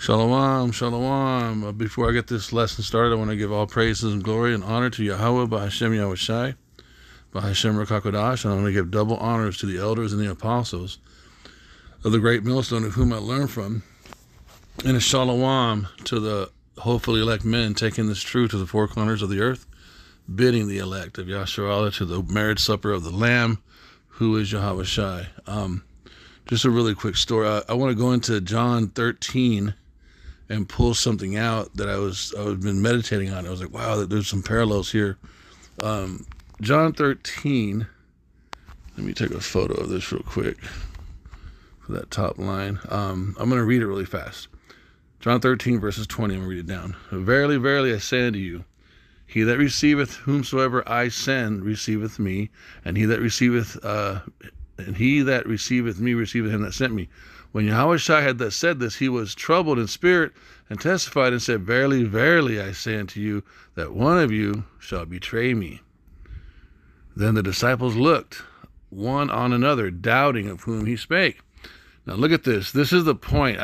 Shalom, shalom. Before I get this lesson started, I want to give all praises and glory and honor to Yahweh, B'Hashem Yahawashi, B'Hashem Rakakodash, and I want to give double honors to the elders and the apostles of the great millstone of whom I learned from, and a shalom to the hopefully elect men taking this truth to the four corners of the earth, bidding the elect of Yahshua to the marriage supper of the Lamb, who is Yahawashi. Just a really quick story. I want to go into John 13 and pull something out that I've been meditating on. I was like, wow, there's some parallels here. John 13. Let me take a photo of this real quick for that top line. I'm going to read it really fast. John 13 verses 20. I'm going to read it down. Verily, verily, I say unto you, he that receiveth whomsoever I send receiveth me, and he that receiveth me receiveth him that sent me. When Yahawashi had that said this, he was troubled in spirit, and testified and said, Verily, verily, I say unto you, that one of you shall betray me. Then the disciples looked one on another, doubting of whom he spake. Now look at this. This is the point.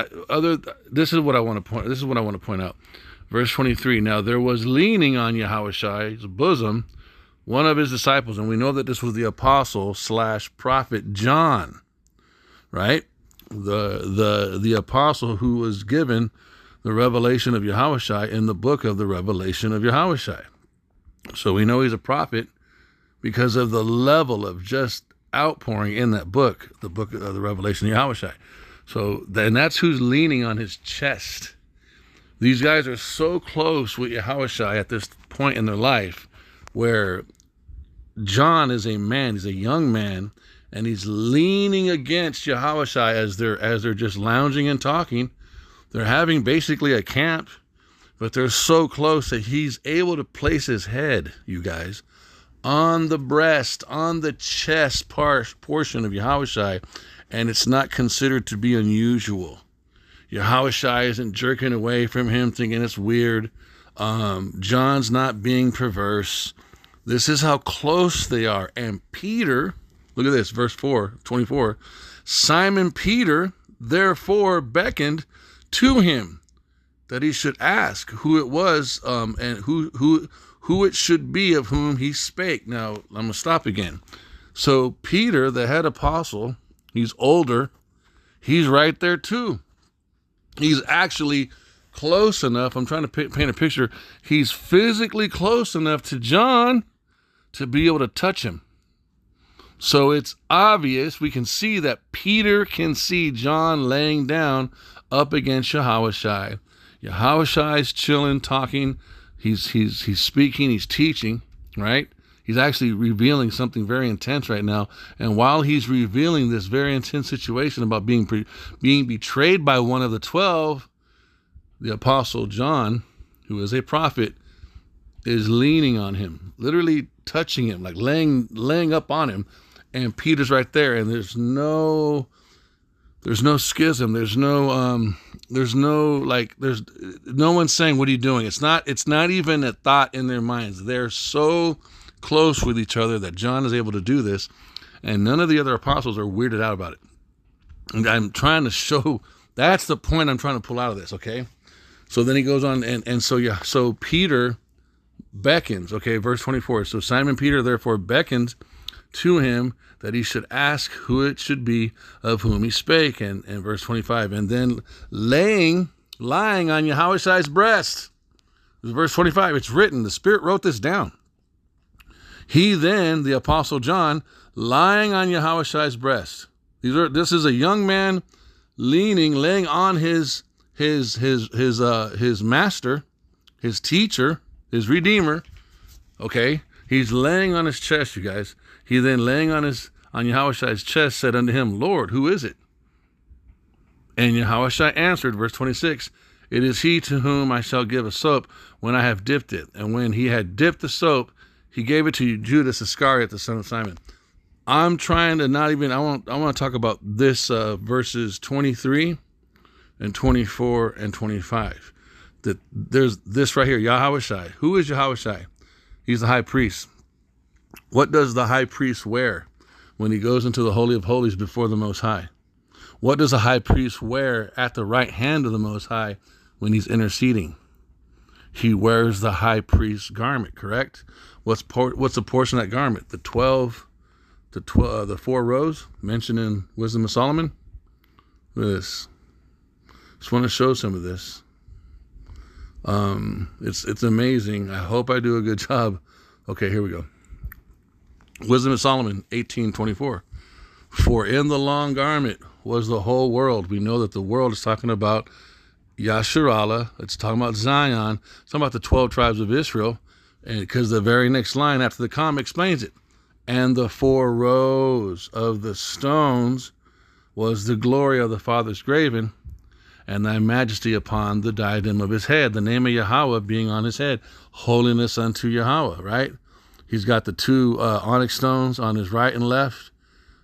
This is what I want to point out. Verse 23. Now there was leaning on Yahawashi's bosom one of his disciples, and we know that this was the apostle / prophet John, right? The apostle who was given the revelation of Yahawashi in the book of the revelation of Yahawashi. So we know he's a prophet because of the level of just outpouring in that book, the book of the revelation of Yahawashi. So then that's who's leaning on his chest. These guys are so close with Yahawashi at this point in their life where John is a man, he's a young man, and he's leaning against Yahawashi as they're just lounging and talking. They're having basically a camp, but they're so close that he's able to place his head, you guys, on the breast, on the chest portion of Yahawashi, and it's not considered to be unusual. Yahawashi isn't jerking away from him thinking it's weird. John's not being perverse. This is how close they are. And Peter, look at this, verse 24. Simon Peter therefore beckoned to him that he should ask who it was and who it should be of whom he spake. Now, I'm going to stop again. So Peter, the head apostle, he's older. He's right there too. He's actually close enough. I'm trying to paint a picture. He's physically close enough to John to be able to touch him. So it's obvious. We can see that Peter can see John laying down up against Yahawashi. Yahawashi's chilling, talking. He's speaking. He's teaching, right? He's actually revealing something very intense right now. And while he's revealing this very intense situation about being betrayed by one of the 12, the apostle John, who is a prophet, is leaning on him, literally touching him, like laying up on him. And Peter's right there, and there's no schism. There's no one saying, what are you doing? It's not even a thought in their minds. They're so close with each other that John is able to do this, and none of the other apostles are weirded out about it. And I'm trying to show, that's the point I'm trying to pull out of this, okay? So then he goes on, so Peter beckons, okay, verse 24. So Simon Peter therefore beckons to him that he should ask who it should be of whom he spake. And verse 25, and then lying on Yahawashi's breast. Verse 25, it's written, the Spirit wrote this down. He then, the apostle John, lying on Yahawashi's breast. This is a young man laying on his master, his teacher, his redeemer. Okay, he's laying on his chest, you guys. He then laying on Yahawashi's chest said unto him, Lord, who is it? And Yahawashi answered, verse 26, it is he to whom I shall give a soap when I have dipped it. And when he had dipped the soap, he gave it to Judas Iscariot, the son of Simon. I'm trying to I want to talk about this verses 23 and 24 and 25. That there's this right here, Yahawashi. Who is Yahawashi? He's the high priest. What does the high priest wear when he goes into the Holy of Holies before the Most High? What does a high priest wear at the right hand of the Most High when he's interceding? He wears the high priest's garment, correct? What's the portion of that garment? The 4 rows mentioned in Wisdom of Solomon. Look at this. Just want to show some of this. It's amazing. I hope I do a good job. Okay, here we go. Wisdom of Solomon 18:24. For in the long garment was the whole world. We know that the world is talking about Yasharallah. It's talking about Zion. It's talking about the 12 tribes of Israel. And because the very next line after the comma explains it. And the 4 rows of the stones was the glory of the Father's graven, and thy majesty upon the diadem of his head. The name of Yahweh being on his head. Holiness unto Yahweh, right? He's got the 2 onyx stones on his right and left.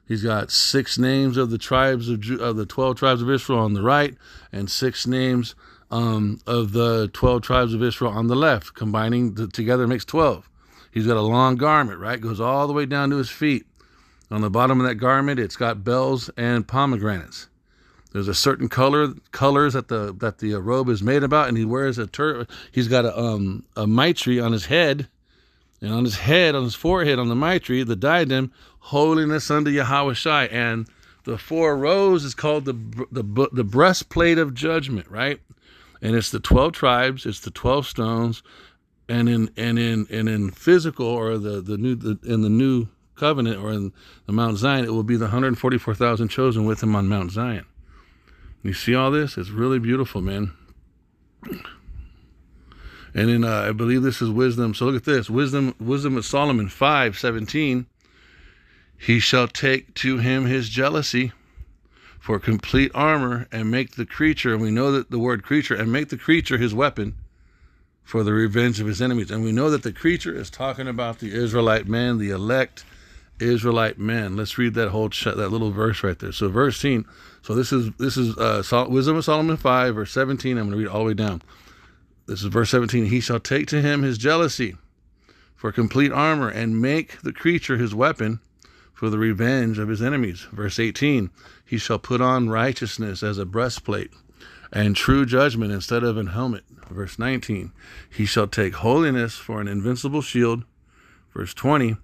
He's got 6 names of the tribes of the 12 tribes of Israel on the right, and 6 names of the 12 tribes of Israel on the left. Combining together makes 12. He's got a long garment, right? Goes all the way down to his feet. On the bottom of that garment, it's got bells and pomegranates. There's a certain colors that the robe is made about, and he wears he's got a mitre on his head, and on his head, on his forehead, on the mitre, the diadem, holiness unto Yahawashi. And the 4 rows is called the breastplate of judgment, right? And it's the 12 tribes, it's the 12 stones, and in physical, or in the new covenant, or in the Mount Zion, it will be the 144,000 chosen with him on Mount Zion. You see all this? It's really beautiful, man. And then I believe this is wisdom. So look at this. Wisdom of Solomon 5:17. He shall take to him his jealousy for complete armor, and make the creature, and we know that the word creature, and make the creature his weapon for the revenge of his enemies. And we know that the creature is talking about the Israelite men, the elect Israelite men. Let's read that that little verse right there. So verse 10. So this is Wisdom of Solomon 5, verse 17. I'm going to read it all the way down. This is verse 17. He shall take to him his jealousy for complete armor, and make the creature his weapon for the revenge of his enemies. Verse 18. He shall put on righteousness as a breastplate, and true judgment instead of an helmet. Verse 19. He shall take holiness for an invincible shield. Verse 20.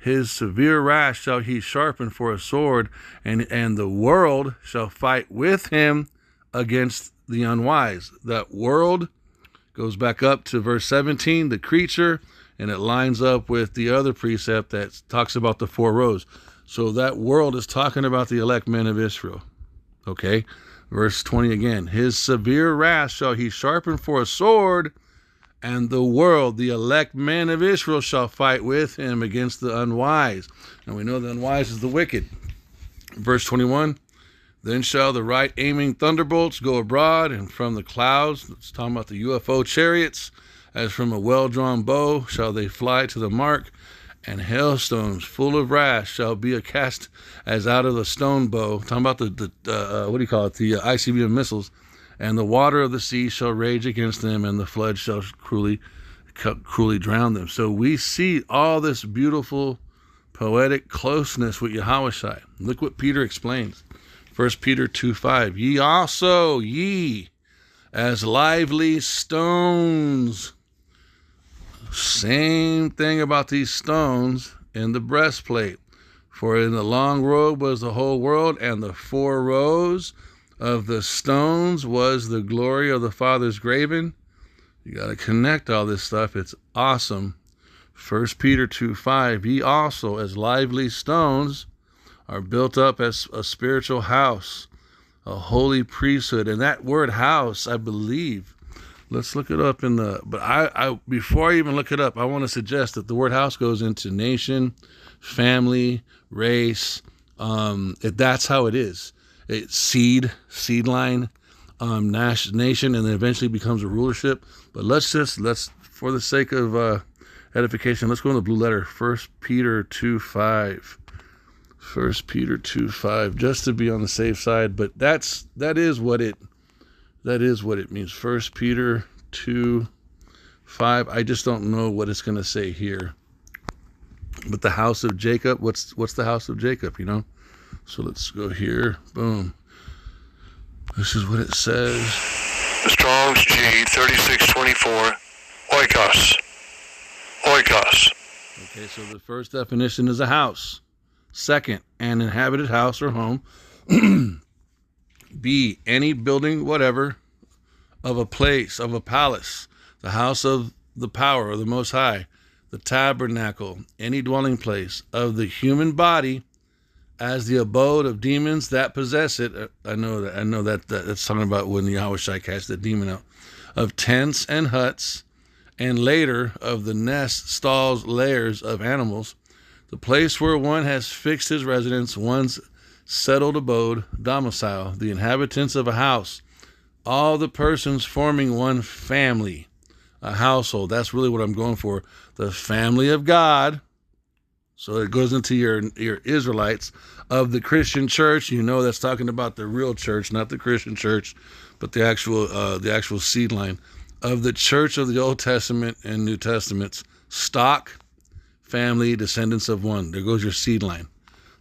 His severe wrath shall he sharpen for a sword, and the world shall fight with him against the unwise. That world goes back up to verse 17, the creature, and it lines up with the other precept that talks about the 4 rows. So that world is talking about the elect men of Israel. Okay? Verse 20 again. His severe wrath shall he sharpen for a sword, and the world, the elect men of Israel, shall fight with him against the unwise. And we know the unwise is the wicked. Verse 21, then shall the right aiming thunderbolts go abroad, and from the clouds, it's talking about the UFO chariots, as from a well-drawn bow shall they fly to the mark, and hailstones full of wrath shall be a cast as out of the stone bow. Talking about the ICBM missiles. And the water of the sea shall rage against them, and the flood shall cruelly drown them. So we see all this beautiful poetic closeness with Yahawashi. Look what Peter explains. 1 Peter 2:5. Ye also, as lively stones. Same thing about these stones in the breastplate. For in the long robe was the whole world, and the 4 rows of the stones was the glory of the Father's graven. You got to connect all this stuff. It's awesome. 1 Peter 2:5. Ye also, as lively stones, are built up as a spiritual house, a holy priesthood. And that word house, I believe, let's look it up but I before I even look it up, I want to suggest that the word house goes into nation, family, race. That's how it is. It's seed line, nation, and then eventually becomes a rulership. But let's for the sake of edification, let's go in the blue letter. 1 Peter 2:5. 1 Peter 2:5, just to be on the safe side. But that is what it means. 1 Peter 2:5. I just don't know what it's going to say here. But the house of Jacob, what's the house of Jacob, you know? So let's go here. Boom. This is what it says. The Strong's G 3624. Oikos. Oikos. Okay, so the first definition is a house. Second, an inhabited house or home. B, any building, whatever, of a place, of a palace, the house of the power of the Most High, the tabernacle, any dwelling place of the human body, as the abode of demons that possess it. I know that's talking about when Yahawashi cast the demon out. Of tents and huts, and later of the nests, stalls, lairs of animals, the place where one has fixed his residence, one's settled abode, domicile, the inhabitants of a house, all the persons forming one family, a household. That's really what I'm going for. The family of God. So it goes into your Israelites of the Christian church. You know that's talking about the real church, not the Christian church, but the actual seed line of the church of the Old Testament and New Testaments. Stock, family, descendants of one. There goes your seed line.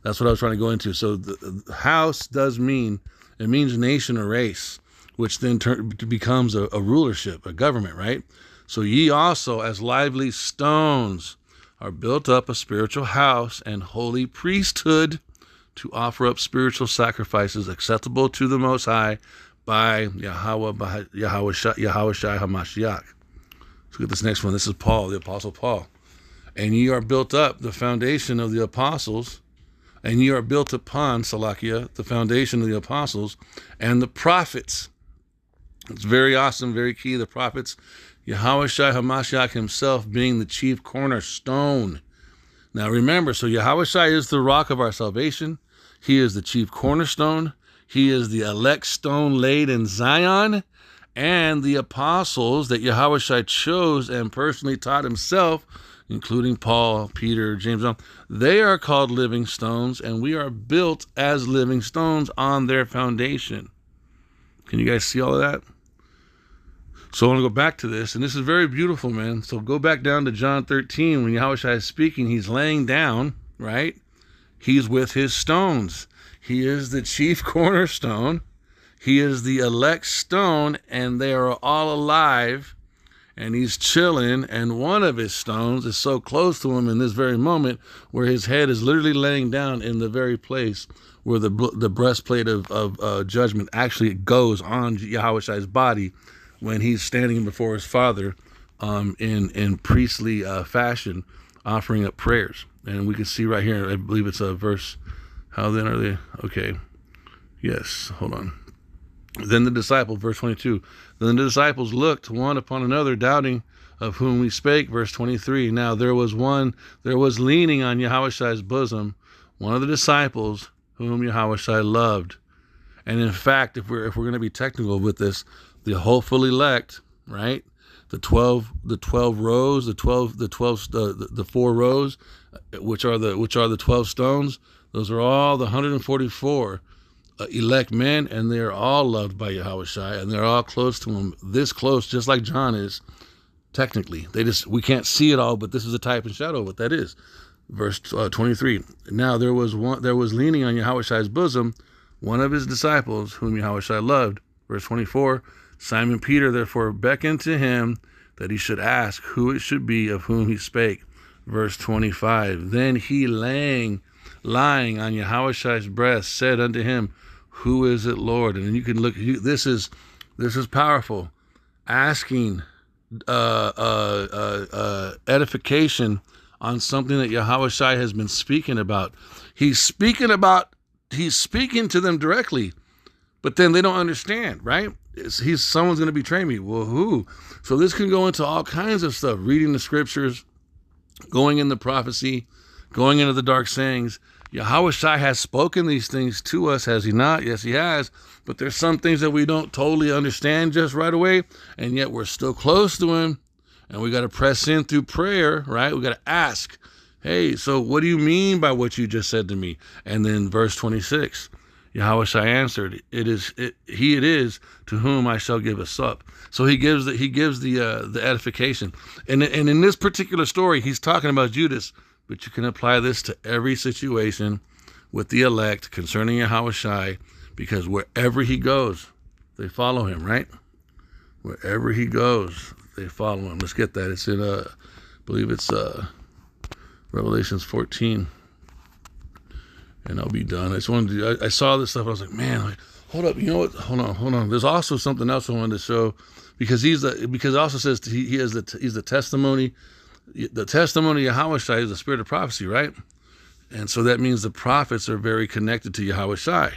That's what I was trying to go into. So the house means nation or race, which then becomes a rulership, a government, right? So ye also, as lively stones, are built up a spiritual house and holy priesthood to offer up spiritual sacrifices acceptable to the Most High by Yahawashi HaMashiach. Let's look at this next one. This is Paul, the Apostle Paul. And ye are built up, the foundation of the apostles, and ye are built upon, Salakia, the foundation of the apostles and the prophets. It's very awesome, very key. The prophets, Yahawashi HaMashiach himself being the chief cornerstone. Now remember, so Yahawashi is the rock of our salvation. He is the chief cornerstone. He is the elect stone laid in Zion. And the apostles that Yahawashi chose and personally taught himself, including Paul, Peter, James, John, they are called living stones, and we are built as living stones on their foundation. Can you guys see all of that? So I want to go back to this, and this is very beautiful, man. So go back down to John 13. When Yahawashi is speaking, he's laying down, right? He's with his stones. He is the chief cornerstone. He is the elect stone, and they are all alive, and he's chilling, and one of his stones is so close to him in this very moment where his head is literally laying down in the very place where the breastplate of judgment actually goes on Yahawashi's body when he's standing before his Father in priestly fashion, offering up prayers. And we can see right here, I believe it's a verse, how then are they? Okay, yes, hold on. Then the disciples, verse 22, then the disciples looked one upon another, doubting of whom we spake, verse 23. Now there was leaning on Yahawashi's bosom, one of the disciples whom Yahawashi loved. And in fact, if we're going to be technical with this, the hopeful elect, right? The 12 rows, the 4 rows, which are the 12 stones. Those are all the 144 elect men, and they are all loved by Yahawashi, and they're all close to him, this close, just like John is. Technically, we can't see it all, but this is a type and shadow of what that is. Verse 23. Now there was leaning on Yahawashi's bosom one of his disciples whom Yahawashi loved. Verse 24. Simon Peter therefore beckoned to him that he should ask who it should be of whom he spake. Verse 25. Then he lying on Yahawashi's breast said unto him, who is it, Lord? And you can look. This is powerful. Asking edification on something that Yahawashi has been speaking about. He's speaking to them directly, but then they don't understand, right? Someone's going to betray me. Well, who? So this can go into all kinds of stuff. Reading the scriptures, going in the prophecy, going into the dark sayings. Yahawashi has spoken these things to us, has he not? Yes, he has. But there's some things that we don't totally understand just right away, and yet we're still close to him, and we got to press in through prayer, right? We got to ask, hey, so what do you mean by what you just said to me? And then verse 26, Yahawashi answered, it is to whom I shall give a sup. So he gives the edification. And in this particular story, he's talking about Judas, but you can apply this to every situation with the elect concerning Yahawashi, because wherever he goes, they follow him, right? Wherever he goes, they follow him. Let's get that. It's in, I believe it's Revelations 14. And I'll be done. I just wanted to, I saw this stuff. I was like, man, like, hold up. You know what? Hold on. There's also something else I wanted to show, because because it also says he's the testimony. The testimony of Yahawashi is the spirit of prophecy, right? And so that means the prophets are very connected to Yahawashi.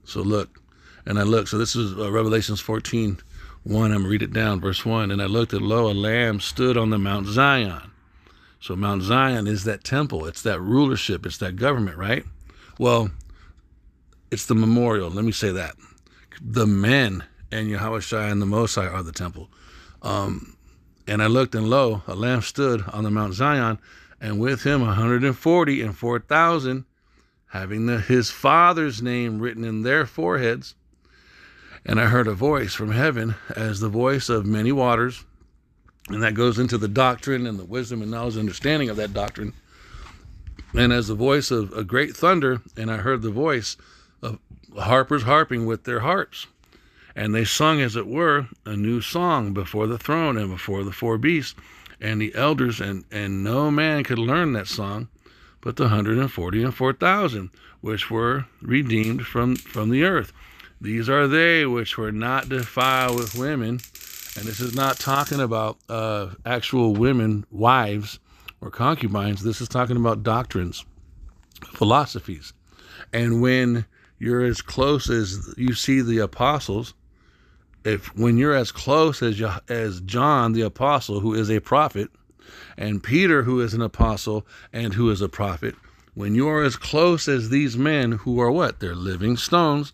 So look, and I look. So this is Revelations 14:1. I'm going to read it down, verse 1. And I looked, and lo, a lamb stood on the Mount Zion. So Mount Zion is that temple. It's that rulership. It's that government, right? Well, it's the memorial. Let me say that. The men and Yahawashi and the Most High are the temple. And I looked, and lo, a lamb stood on the Mount Zion, and with him 144,000, having his Father's name written in their foreheads. And I heard a voice from heaven as the voice of many waters. And that goes into the doctrine and the wisdom and knowledge and understanding of that doctrine. And as the voice of a great thunder, and I heard the voice of harpers harping with their harps. And they sung, as it were, a new song before the throne and before the four beasts and the elders. And no man could learn that song but the 144,000, which were redeemed from the earth. These are they which were not defiled with women. And this is not talking about actual women, wives, or concubines. This is talking about doctrines, philosophies. And when you're as close as you see the apostles, when you're as close as John the apostle, who is a prophet, and Peter, who is an apostle and who is a prophet, when you are as close as these men who are what? They're living stones.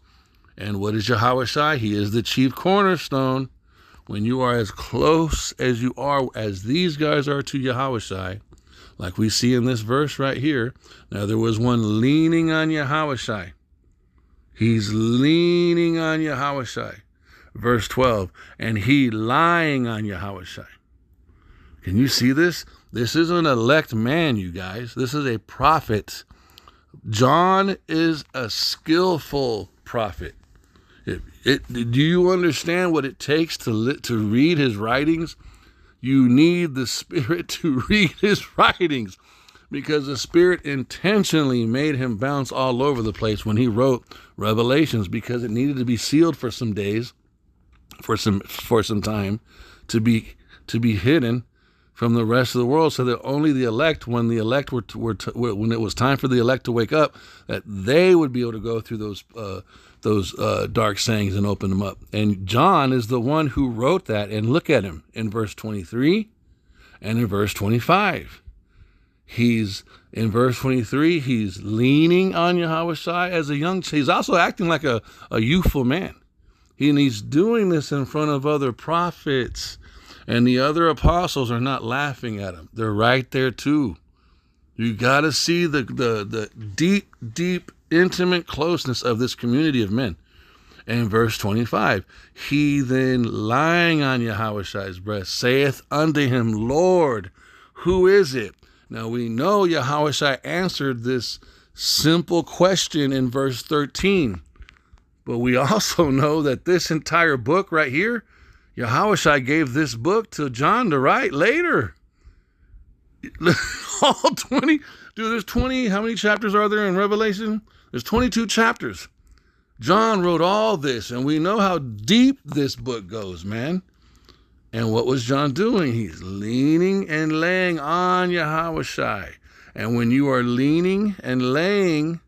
And what is Yahawashi? He is the chief cornerstone. When you are as close as you are, as these guys are to Yahawashi, like we see in this verse right here. Now there was one leaning on Yahawashi. He's leaning on Yahawashi. Verse 12, and he lying on Yahawashi. Can you see this? This is an elect man, you guys. This is a prophet. John is a skillful prophet. Do you understand what it takes to read his writings? You need the Spirit to read his writings, because the Spirit intentionally made him bounce all over the place when he wrote Revelations, because it needed to be sealed for some days, for some time, to be hidden from the rest of the world, so that only the elect, when the elect when it was time for the elect to wake up, that they would be able to go through those dark sayings and open them up. And John is the one who wrote that. And look at him in verse 23 and in verse 25. In verse 23, he's leaning on Yahawashi as a young. He's also acting like a youthful man. And he's doing this in front of other prophets. And the other apostles are not laughing at him. They're right there too. You got to see the deep, deep, intimate closeness of this community of men. And verse 25, he then lying on Yahawashi's breast saith unto him, Lord, who is it? Now we know Yahawashi answered this simple question in verse 13. But we also know that this entire book right here, Yahawashi gave this book to John to write later. All 20. Dude, there's 20. How many chapters are there in Revelation? There's 22 chapters. John wrote all this, and we know how deep this book goes, man. And what was John doing? He's leaning and laying on Yahawashi. And when you are leaning and laying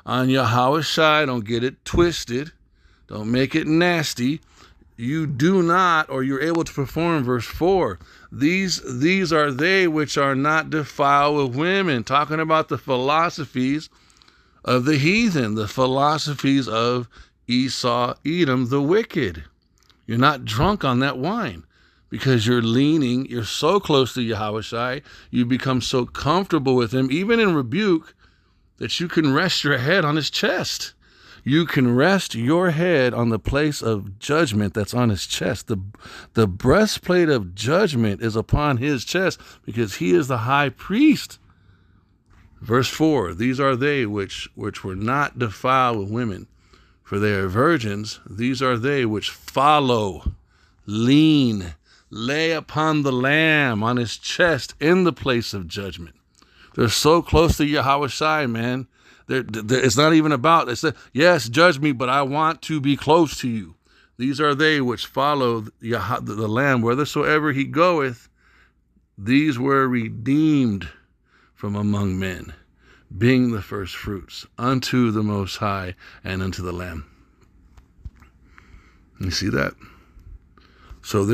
on Yahawashi, don't get it twisted. Don't make it nasty. You do not, or you're able to perform, verse 4. These are they which are not defiled with women. Talking about the philosophies of the heathen, the philosophies of Esau, Edom, the wicked. You're not drunk on that wine because you're leaning, you're so close to Yahawashi, you become so comfortable with him, even in rebuke, that you can rest your head on his chest. You can rest your head on the place of judgment that's on his chest. The breastplate of judgment is upon his chest because he is the high priest. Verse 4, these are they which were not defiled with women, for they are virgins. These are they which follow, lean, lay upon the Lamb on his chest in the place of judgment. They're so close to Yahawashi, man. It's not even about, it's yes, judge me, but I want to be close to you. These are they which follow the Lamb whithersoever he goeth. These were redeemed from among men, being the first fruits unto the Most High and unto the Lamb. You see that? So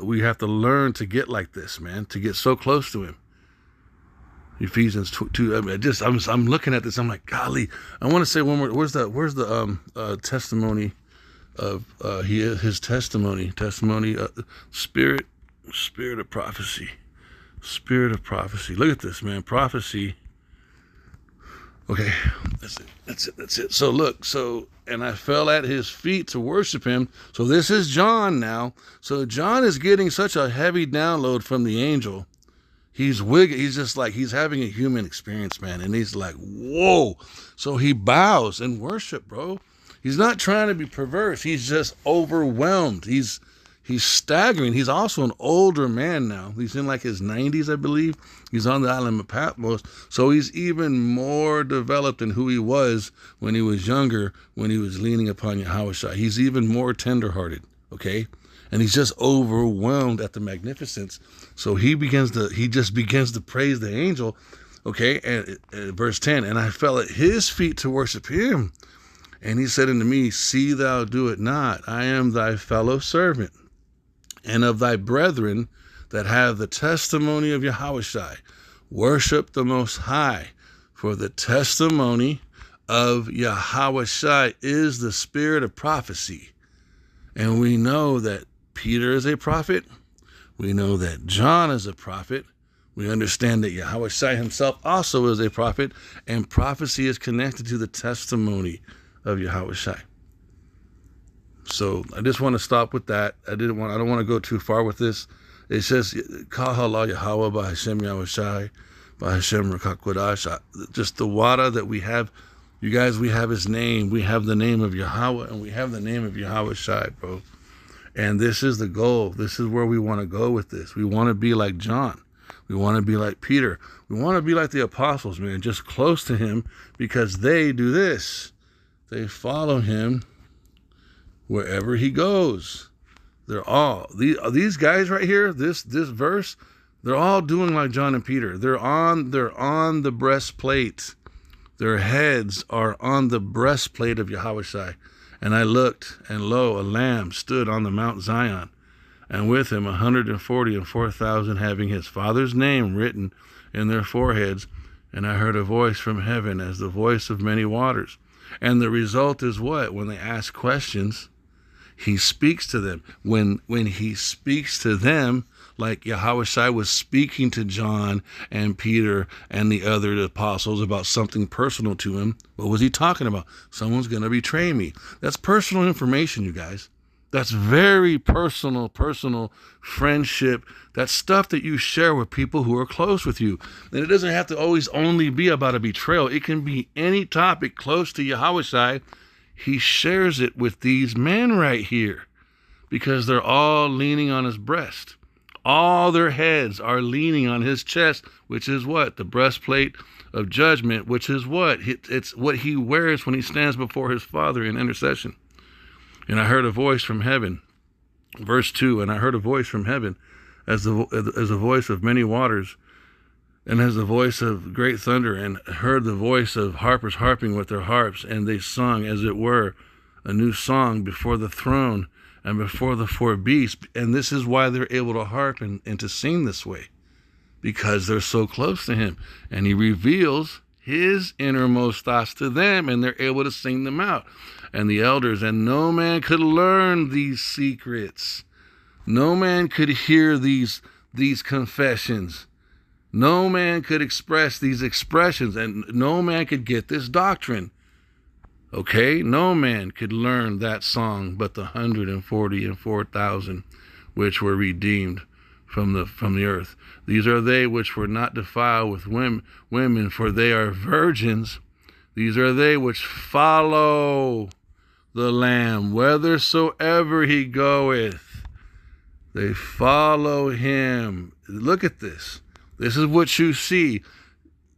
we have to learn to get like this, man, to get so close to him. Ephesians 2. I'm looking at this. I'm like, golly, I want to say one more. Where's the testimony of his testimony? Spirit of prophecy. Spirit of prophecy. Look at this, man. Prophecy. Okay, that's it. So look, and I fell at his feet to worship him. So this is John now. So John is getting such a heavy download from the angel. He's just like, he's having a human experience, man. And he's like, whoa. So he bows in worship, bro. He's not trying to be perverse. He's just overwhelmed. He's staggering. He's also an older man now. He's in like his 90s, I believe. He's on the island of Patmos. So he's even more developed than who he was when he was younger, when he was leaning upon Yahawashi. He's even more tenderhearted, okay? And he's just overwhelmed at the magnificence. So he just begins to praise the angel, okay? And verse 10, and I fell at his feet to worship him. And he said unto me, see thou do it not. I am thy fellow servant, and of thy brethren that have the testimony of Yahawashi. Worship the Most High, for the testimony of Yahawashi is the spirit of prophecy. And we know that Peter is a prophet. We know that John is a prophet. We understand that Yahawashi himself also is a prophet, and prophecy is connected to the testimony of Yahawashi. So I just want to stop with that. I don't want to go too far with this. It says, Kahala Yahweh by Hashem Yahawashi, by Hashem Rakakwadash. Just the water that we have, you guys, we have his name. We have the name of Yahweh, and we have the name of Yahawashi, bro. And this is the goal. This is where we want to go with this. We want to be like John. We want to be like Peter. We want to be like the apostles, man, just close to him, because they do this. They follow him wherever he goes. They're all, these guys right here, this verse, they're all doing like John and Peter. They're on the breastplate. Their heads are on the breastplate of Yahawashi. And I looked, and lo, a lamb stood on the Mount Zion, and with him 144,000 having his father's name written in their foreheads. And I heard a voice from heaven as the voice of many waters. And the result is what? When they ask questions, he speaks to them. When he speaks to them, like Yahawashi was speaking to John and Peter and the other apostles about something personal to him, what was he talking about? Someone's going to betray me. That's personal information, you guys. That's very personal friendship. That's stuff that you share with people who are close with you. And it doesn't have to always only be about a betrayal. It can be any topic close to Yahawashi. He shares it with these men right here, because they're all leaning on his breast. All their heads are leaning on his chest, which is what? The breastplate of judgment, which is what? It's what he wears when he stands before his Father in intercession. And I heard a voice from heaven, verse 2, and I heard a voice from heaven as a voice of many waters, and as the voice of great thunder, and heard the voice of harpers harping with their harps, and they sung, as it were, a new song before the throne and before the four beasts. And this is why they're able to harp and to sing this way, because they're so close to him. And he reveals his innermost thoughts to them, and they're able to sing them out. And the elders, and no man could learn these secrets. No man could hear these confessions. No man could express these expressions, and no man could get this doctrine. Okay, no man could learn that song but the 144,000 which were redeemed from the earth. These are they which were not defiled with women, for they are virgins. These are they which follow the Lamb, whithersoever he goeth. They follow him. Look at this. This is what you see.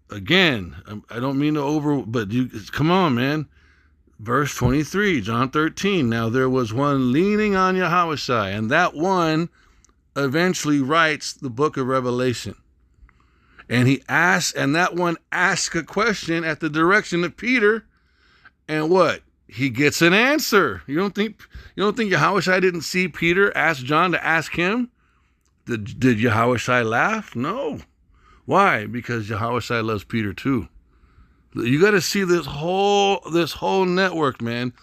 Again, I don't mean to but come on, man. Verse 23, John 13. Now there was one leaning on Yahawashi, and that one eventually writes the book of Revelation. And that one asks a question at the direction of Peter, and what? He gets an answer. You don't think Yahawashi didn't see Peter ask John to ask him? Did Yahawashi laugh? No. Why? Because Yahawashi loves Peter too. You got to see this whole network, man.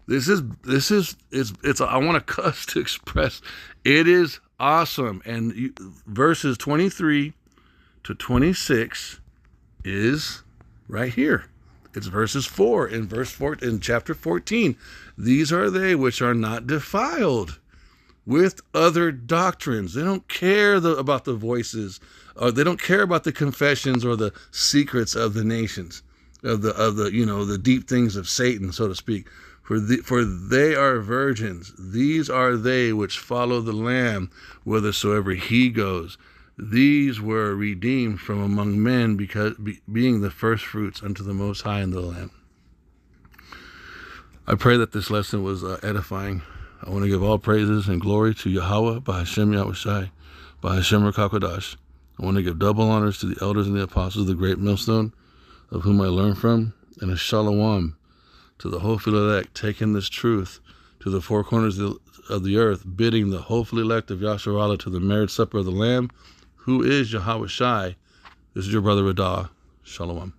I want to cuss to express. It is awesome. And verses 23 to 26 is right here. It's verses 4 in chapter 14. These are they which are not defiled with other doctrines. They don't care about the voices, or they don't care about the confessions or the secrets of the nations, of the deep things of Satan, so to speak. For they are virgins. These are they which follow the Lamb whithersoever he goes. These were redeemed from among men, because being the first fruits unto the Most High and the Lamb. I pray that this lesson was edifying. I want to give all praises and glory to Yahweh, B'Hashem Yahawashi, B'Hashem Rakakodash. I want to give double honors to the elders and the apostles of the great millstone, of whom I learned from, and a shalom to the hopefully elect, taking this truth to the four corners of the earth, bidding the hopefully elect of Yasharallah to the marriage supper of the Lamb, who is Yahawashi. This is your brother Radah. Shalom.